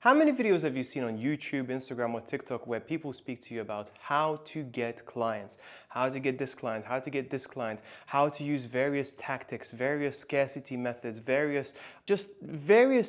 How many videos have you seen on YouTube, Instagram, or TikTok where people speak to you about how to get clients, how to get this client, how to get this client, how to use various tactics, various scarcity methods, various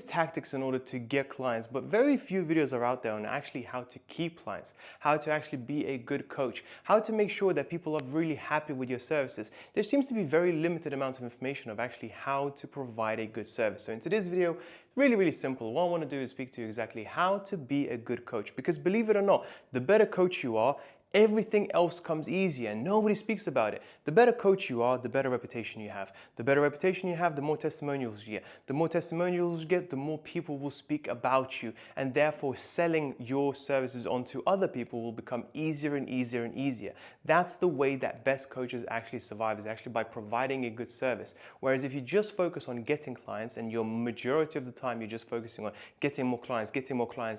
tactics in order to get clients, but very few videos are out there on actually how to keep clients, how to actually be a good coach, how to make sure that people are really happy with your services. There seems to be very limited amount of information of actually how to provide a good service. So in today's video, really simple. What I want to do is speak to you exactly how to be a good coach, because believe it or not, the better coach you are, everything else comes easier and nobody speaks about it. The better coach you are, the better reputation you have. The better reputation you have, the more testimonials you get. The more testimonials you get, the more people will speak about you, and therefore selling your services onto other people will become easier and easier and easier. That's the way that best coaches actually survive, is actually by providing a good service. Whereas if you just focus on getting clients, and your majority of the time you're just focusing on getting more clients,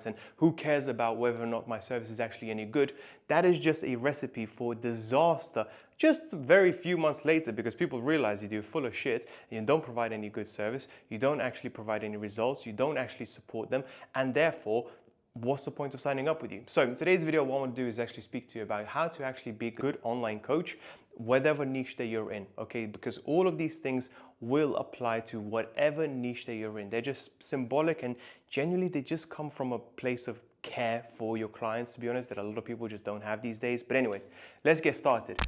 and who cares about whether or not my service is actually any good, that is just a recipe for disaster just very few months later, because people realize you're full of shit, and you don't provide any good service, you don't actually provide any results, you don't actually support them, and therefore what's the point of signing up with you? So in today's video, what I want to do is actually speak to you about how to actually be a good online coach, whatever niche that you're in, okay? Because all of these things will apply to whatever niche that you're in. They're just symbolic, and genuinely they just come from a place of care for your clients, to be honest, that a lot of people just don't have these days. But anyways, let's get started.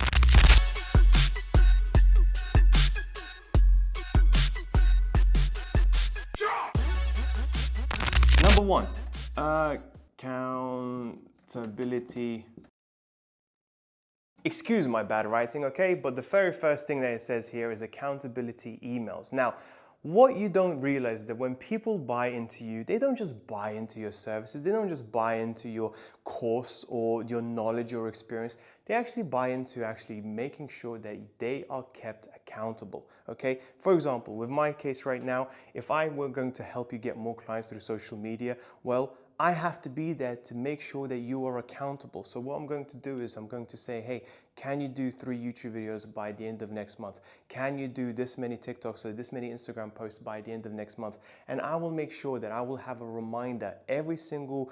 Number one, accountability. Excuse my bad writing, okay? But the very first thing that it says here is accountability emails. Now, what you don't realize is that when people buy into you, they don't just buy into your services, they don't just buy into your course or your knowledge or experience, they actually buy into actually making sure that they are kept accountable, okay? For example, with my case right now, if I were going to help you get more clients through social media, well, I have to be there to make sure that you are accountable. So what I'm going to do is I'm going to say, hey, can you do 3 YouTube videos by the end of next month? Can you do this many TikToks or this many Instagram posts by the end of next month? And I will make sure that I will have a reminder every single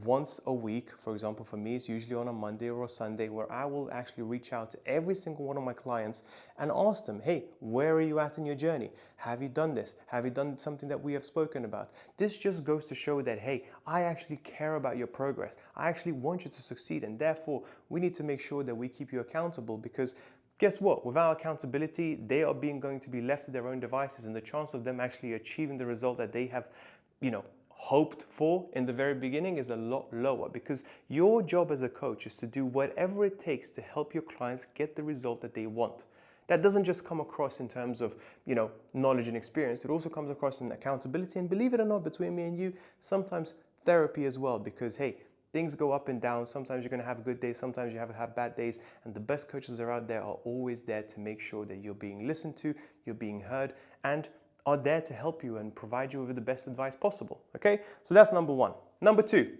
once a week. For example, for me, it's usually on a Monday or a Sunday, where I will actually reach out to every single one of my clients and ask them, hey, where are you at in your journey? Have you done this? Have you done something that we have spoken about? This just goes to show that, hey, I actually care about your progress. I actually want you to succeed, and therefore we need to make sure that we keep you accountable, because guess what? Without accountability, they are going to be left to their own devices, and the chance of them actually achieving the result that they have, hoped for in the very beginning is a lot lower, because your job as a coach is to do whatever it takes to help your clients get the result that they want. That doesn't just come across in terms of, knowledge and experience. It also comes across in accountability, and believe it or not, between me and you, sometimes therapy as well, because hey, things go up and down. Sometimes you're going to have good days, sometimes you have bad days, and the best coaches that are out there are always there to make sure that you're being listened to, you're being heard, and are there to help you and provide you with the best advice possible, okay? So that's number one. Number two,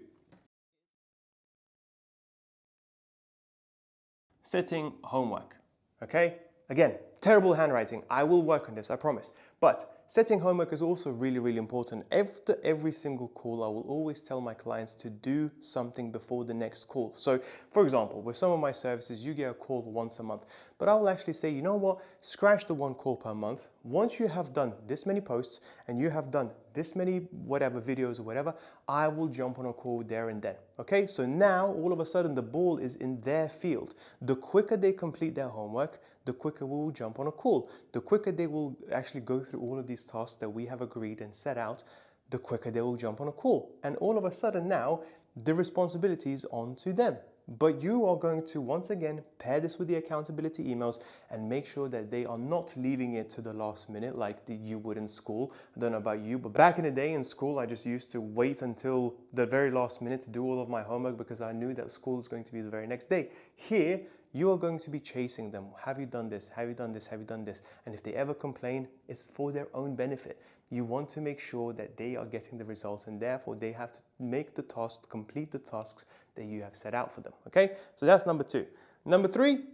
setting homework, okay? Again, terrible handwriting. I will work on this, I promise. But setting homework is also really important. After every single call, I will always tell my clients to do something before the next call. So, for example, with some of my services, you get a call once a month. But I will actually say, you know what? Scratch the 1 call per month. Once you have done this many posts and you have done this many whatever videos or whatever, I will jump on a call there and then. Okay, so now all of a sudden the ball is in their field. The quicker they complete their homework, the quicker we will jump on a call. The quicker they will actually go through all of these tasks that we have agreed and set out, the quicker they will jump on a call. And all of a sudden now, the responsibility is on to them. But you are going to, once again, pair this with the accountability emails and make sure that they are not leaving it to the last minute like you would in school. I don't know about you, but back in the day in school, I just used to wait until the very last minute to do all of my homework, because I knew that school was going to be the very next day. Here, you are going to be chasing them. Have you done this? Have you done this? Have you done this? And if they ever complain, it's for their own benefit. You want to make sure that they are getting the results, and therefore they have to make the task, complete the tasks that you have set out for them, okay? So that's number two. Number three,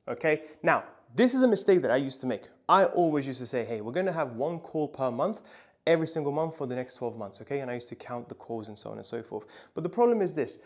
okay? Now, this is a mistake that I used to make. I always used to say, hey, we're going to have one call per month, every single month for the next 12 months, okay? And I used to count the calls and so on and so forth. But the problem is this,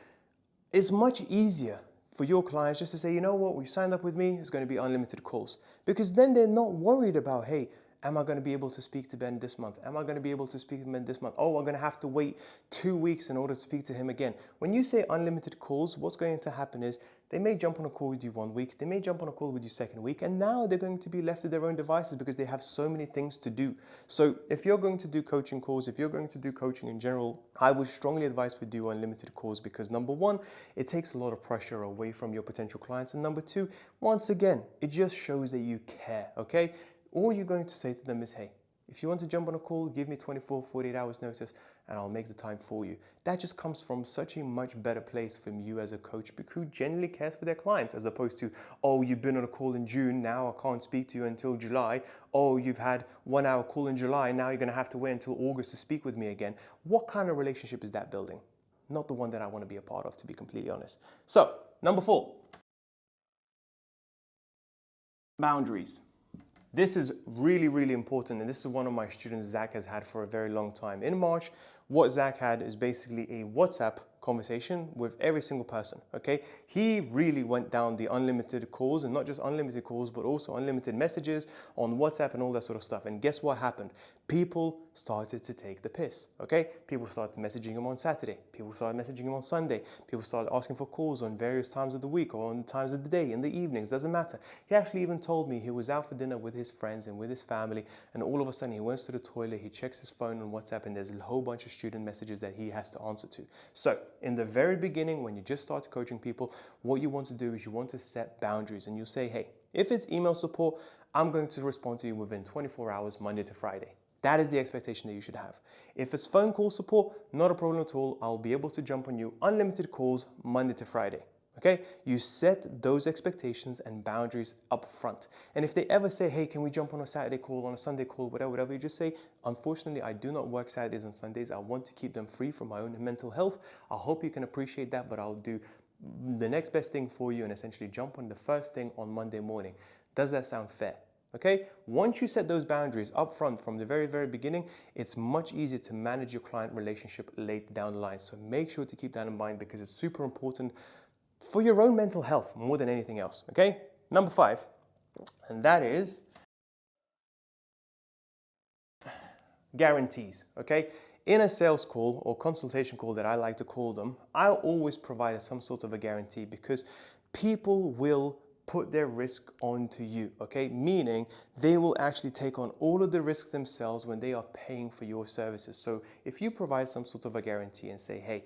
it's much easier for your clients just to say, you know what, you signed up with me, it's going to be unlimited calls. Because then they're not worried about, hey, am I going to be able to speak to Ben this month? Am I going to be able to speak to Ben this month? Oh, I'm going to have to wait 2 weeks in order to speak to him again. When you say unlimited calls, what's going to happen is they may jump on a call with you 1 week, they may jump on a call with you second week, and now they're going to be left to their own devices because they have so many things to do. So if you're going to do coaching calls, if you're going to do coaching in general, I would strongly advise for do unlimited calls because number one, it takes a lot of pressure away from your potential clients. And number two, once again, it just shows that you care, okay? All you're going to say to them is, hey, if you want to jump on a call, give me 24, 48 hours notice and I'll make the time for you. That just comes from such a much better place from you as a coach who genuinely cares for their clients, as opposed to, oh, you've been on a call in June, now I can't speak to you until July. Oh, you've had 1 hour call in July, now you're going to have to wait until August to speak with me again. What kind of relationship is that building? Not the one that I want to be a part of, to be completely honest. So, number 4, boundaries. This is really, really important, and this is one of my students Zach has had for a very long time. In March, what Zach had is basically a WhatsApp conversation with every single person, okay? He really went down the unlimited calls, and not just unlimited calls, but also unlimited messages on WhatsApp and all that sort of stuff. And guess what happened? People started to take the piss, okay? People started messaging him on Saturday. People started messaging him on Sunday. People started asking for calls on various times of the week or on times of the day, in the evenings, doesn't matter. He actually even told me he was out for dinner with his friends and with his family, and all of a sudden he went to the toilet, he checks his phone on WhatsApp, and there's a whole bunch of student messages that he has to answer to. So in the very beginning, when you just start coaching people, what you want to do is you want to set boundaries, and you say, hey, if it's email support, I'm going to respond to you within 24 hours, Monday to Friday. That is the expectation that you should have. If it's phone call support, not a problem at all. I'll be able to jump on you unlimited calls Monday to Friday. Okay? You set those expectations and boundaries up front. And if they ever say, hey, can we jump on a Saturday call, on a Sunday call, whatever, you just say, unfortunately, I do not work Saturdays and Sundays. I want to keep them free from my own mental health. I hope you can appreciate that, but I'll do the next best thing for you and essentially jump on the first thing on Monday morning. Does that sound fair? Okay, once you set those boundaries up front from the very, very beginning, it's much easier to manage your client relationship later down the line. So make sure to keep that in mind because it's super important for your own mental health more than anything else. Okay, number 5, and that is guarantees. Okay, in a sales call or consultation call that I like to call them, I'll always provide some sort of a guarantee because people will put their risk onto you, okay? Meaning they will actually take on all of the risk themselves when they are paying for your services. So if you provide some sort of a guarantee and say, hey,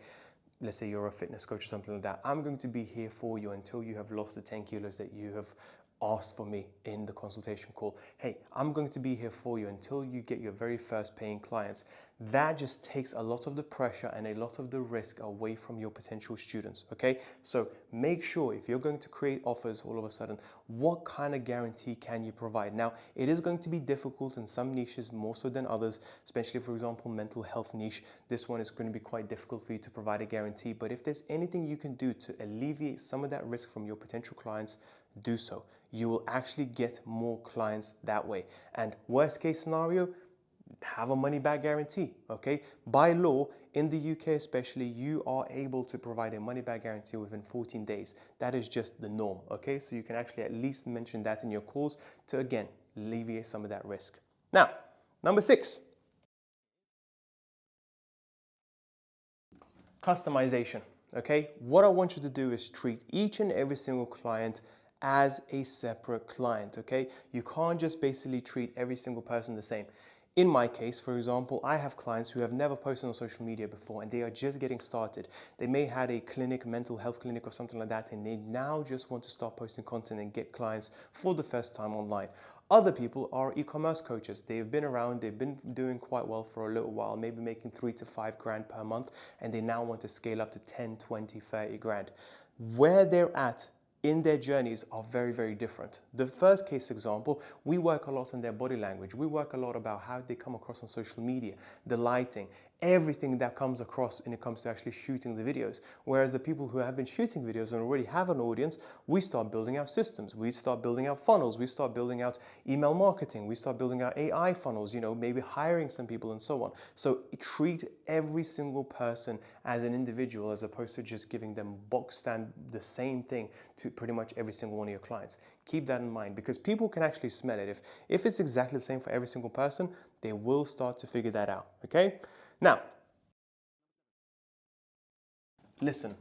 let's say you're a fitness coach or something like that, I'm going to be here for you until you have lost the 10 kilos that you have asked for me in the consultation call. Hey, I'm going to be here for you until you get your very first paying clients. That just takes a lot of the pressure and a lot of the risk away from your potential students, okay? So make sure if you're going to create offers all of a sudden, what kind of guarantee can you provide? Now, it is going to be difficult in some niches more so than others, especially for example, mental health niche. This one is going to be quite difficult for you to provide a guarantee, but if there's anything you can do to alleviate some of that risk from your potential clients, do so. You will actually get more clients that way. And worst case scenario, have a money back guarantee, okay? By law, in the UK especially, you are able to provide a money back guarantee within 14 days. That is just the norm, okay? So you can actually at least mention that in your calls to, again, alleviate some of that risk. Now, number 6, customization, okay? What I want you to do is treat each and every single client as a separate client, okay? You can't just basically treat every single person the same. In my case, for example, I have clients who have never posted on social media before and they are just getting started. They may have had a clinic, mental health clinic or something like that, and they now just want to start posting content and get clients for the first time online. Other people are e-commerce coaches. They've been around, they've been doing quite well for a little while, maybe making 3 to 5 grand per month, and they now want to scale up to 10, 20, 30 grand. Where they're at in their journeys are very, very different. The first case example, we work a lot on their body language. We work a lot about how they come across on social media, the lighting, everything that comes across when it comes to actually shooting the videos. Whereas the people who have been shooting videos and already have an audience, we start building out systems, we start building out funnels, we start building out email marketing, we start building out AI funnels, maybe hiring some people and so on. So treat every single person as an individual as opposed to just giving them box stand the same thing to pretty much every single one of your clients. Keep that in mind because people can actually smell it. If it's exactly the same for every single person, they will start to figure that out, okay? Now, listen,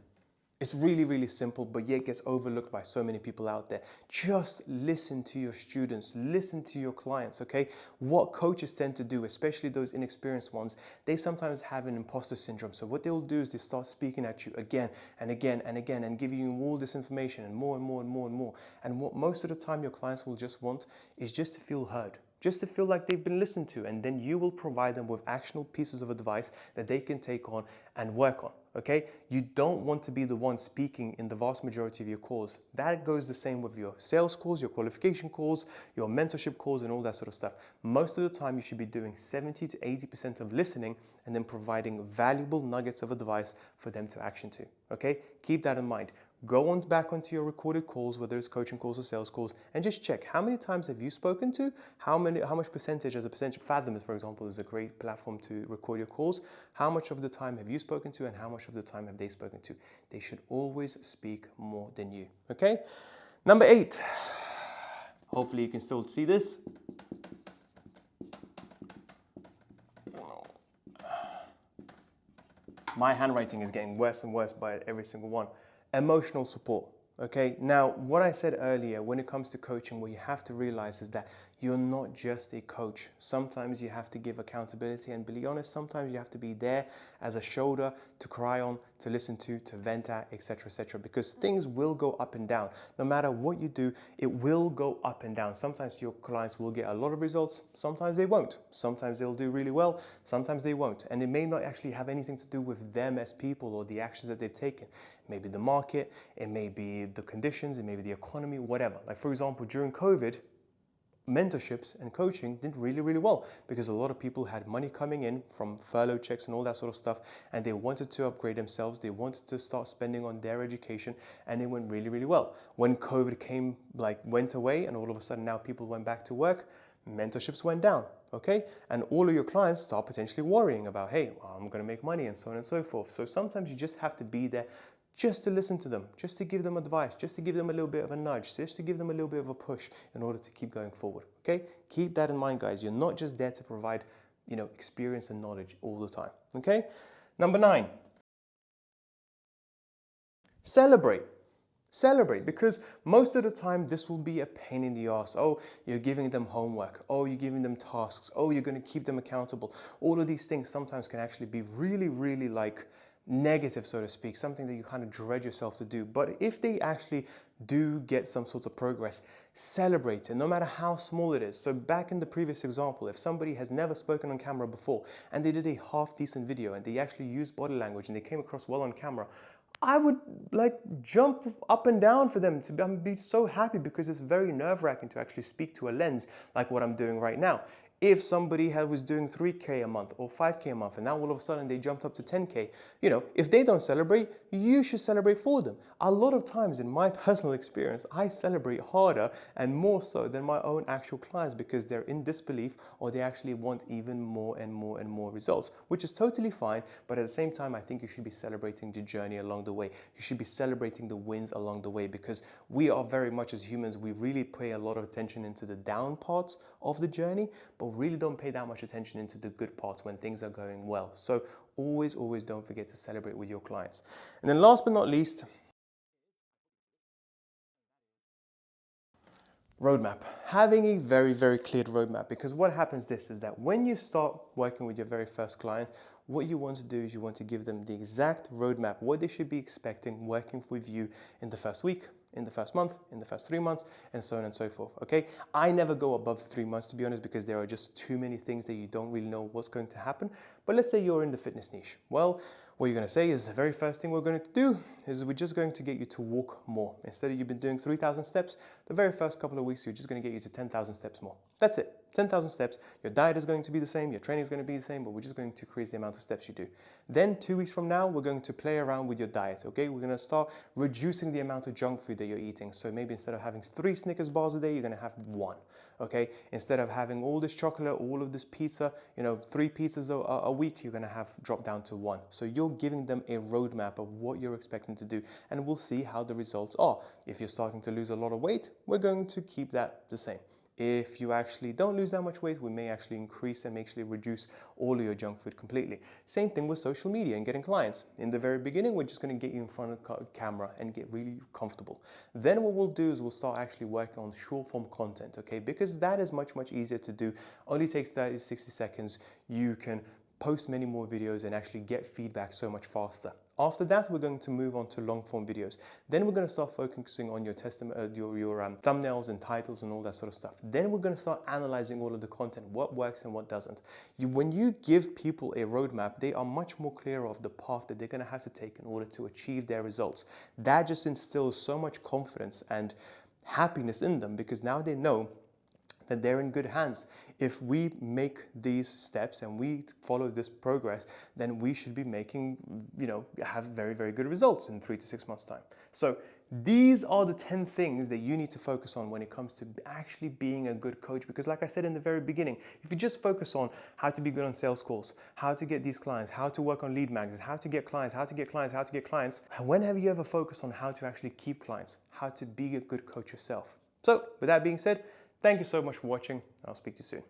it's really, really simple, but yet gets overlooked by so many people out there. Just listen to your students, listen to your clients, okay? What coaches tend to do, especially those inexperienced ones, they sometimes have an imposter syndrome. So what they'll do is they start speaking at you again and again and again and giving you all this information and more and more and more and more. And what most of the time your clients will just want is just to feel heard, just to feel like they've been listened to, and then you will provide them with actionable pieces of advice that they can take on and work on, okay? You don't want to be the one speaking in the vast majority of your calls. That goes the same with your sales calls, your qualification calls, your mentorship calls, and all that sort of stuff. Most of the time, you should be doing 70 to 80% of listening and then providing valuable nuggets of advice for them to action to, okay? Keep that in mind. Go on back onto your recorded calls, whether it's coaching calls or sales calls, and just check how many times have you spoken to, how much percentage as a percentage. Fathom, for example, is a great platform to record your calls. How much of the time have you spoken to and how much of the time have they spoken to? They should always speak more than you, okay? Number 8, hopefully you can still see this. My handwriting is getting worse and worse by every single one. Emotional support. Okay, now what I said earlier, when it comes to coaching, what you have to realize is that you're not just a coach. Sometimes you have to give accountability, and be honest, sometimes you have to be there as a shoulder to cry on, to listen to vent at, etc., because things will go up and down. No matter what you do, it will go up and down. Sometimes your clients will get a lot of results, sometimes they won't. Sometimes they'll do really well, sometimes they won't. And it may not actually have anything to do with them as people or the actions that they've taken. Maybe the market, it may be the conditions, it may be the economy, whatever. Like for example, during COVID, mentorships and coaching did really, really well because a lot of people had money coming in from furlough checks and all that sort of stuff, and they wanted to upgrade themselves, they wanted to start spending on their education, and it went really, really well. When COVID went away and all of a sudden now people went back to work, mentorships went down, okay? And all of your clients start potentially worrying about, hey, I'm gonna make money and so on and so forth. So sometimes you just have to be there just to listen to them, just to give them advice, just to give them a little bit of a nudge, just to give them a little bit of a push in order to keep going forward, okay? Keep that in mind, guys. You're not just there to provide, experience and knowledge all the time, okay? Number 9, celebrate. Celebrate, because most of the time this will be a pain in the ass. Oh, you're giving them homework. Oh, you're giving them tasks. Oh, you're going to keep them accountable. All of these things sometimes can actually be really, really negative, so to speak, something that you kind of dread yourself to do. But if they actually do get some sort of progress, celebrate it, no matter how small it is. So back in the previous example, if somebody has never spoken on camera before and they did a half decent video and they actually used body language and they came across well on camera, I would jump up and down for them to be so happy, because it's very nerve-wracking to actually speak to a lens like what I'm doing right now. If somebody was doing 3K a month or 5K a month and now all of a sudden they jumped up to 10K, if they don't celebrate, you should celebrate for them. A lot of times in my personal experience, I celebrate harder and more so than my own actual clients because they're in disbelief or they actually want even more and more and more results, which is totally fine. But at the same time, I think you should be celebrating the journey along the way. You should be celebrating the wins along the way, because we are very much, as humans, we really pay a lot of attention into the down parts of the journey, but really don't pay that much attention into the good parts when things are going well. So always, always don't forget to celebrate with your clients. And then last but not least, roadmap. Having a very, very clear roadmap, because what happens is that when you start working with your very first client, what you want to do is you want to give them the exact roadmap, what they should be expecting working with you in the first week, in the first month, in the first 3 months, and so on and so forth, okay? I never go above 3 months, to be honest, because there are just too many things that you don't really know what's going to happen. But let's say you're in the fitness niche. Well, What you're going to say is the very first thing we're going to do is we're just going to get you to walk more. Instead of you've been doing 3,000 steps, the very first couple of weeks, you're just going to get you to 10,000 steps more. That's it. 10,000 steps. Your diet is going to be the same. Your training is going to be the same, but we're just going to increase the amount of steps you do. Then 2 weeks from now, we're going to play around with your diet. Okay. We're going to start reducing the amount of junk food that you're eating. So maybe instead of having 3 Snickers bars a day, you're going to have 1. Okay. Instead of having all this chocolate, all of this pizza, 3 pizzas a week, you're going to have drop down to 1. So you're giving them a roadmap of what you're expecting to do, and we'll see how the results are. If you're starting to lose a lot of weight, we're going to keep that the same. If you actually don't lose that much weight, we may actually increase and actually reduce all of your junk food completely. Same thing with social media and getting clients. In the very beginning, we're just going to get you in front of the camera and get really comfortable. Then what we'll do is we'll start actually working on short form content, okay? Because that is much, much easier to do. Only takes 30 to 60 seconds. You can post many more videos and actually get feedback so much faster. After that, we're going to move on to long form videos. Then we're going to start focusing on your thumbnails and titles and all that sort of stuff. Then we're going to start analyzing all of the content, what works and what doesn't. When you give people a roadmap, they are much more clear of the path that they're going to have to take in order to achieve their results. That just instills so much confidence and happiness in them, because now they know that they're in good hands. If we make these steps and we follow this progress, then we should be making, have very, very good results in 3 to 6 months' time. So these are the 10 things that you need to focus on when it comes to actually being a good coach. Because like I said in the very beginning, if you just focus on how to be good on sales calls, how to get these clients, how to work on lead magnets, how to get clients, when have you ever focused on how to actually keep clients, how to be a good coach yourself? So with that being said, thank you so much for watching. I'll speak to you soon.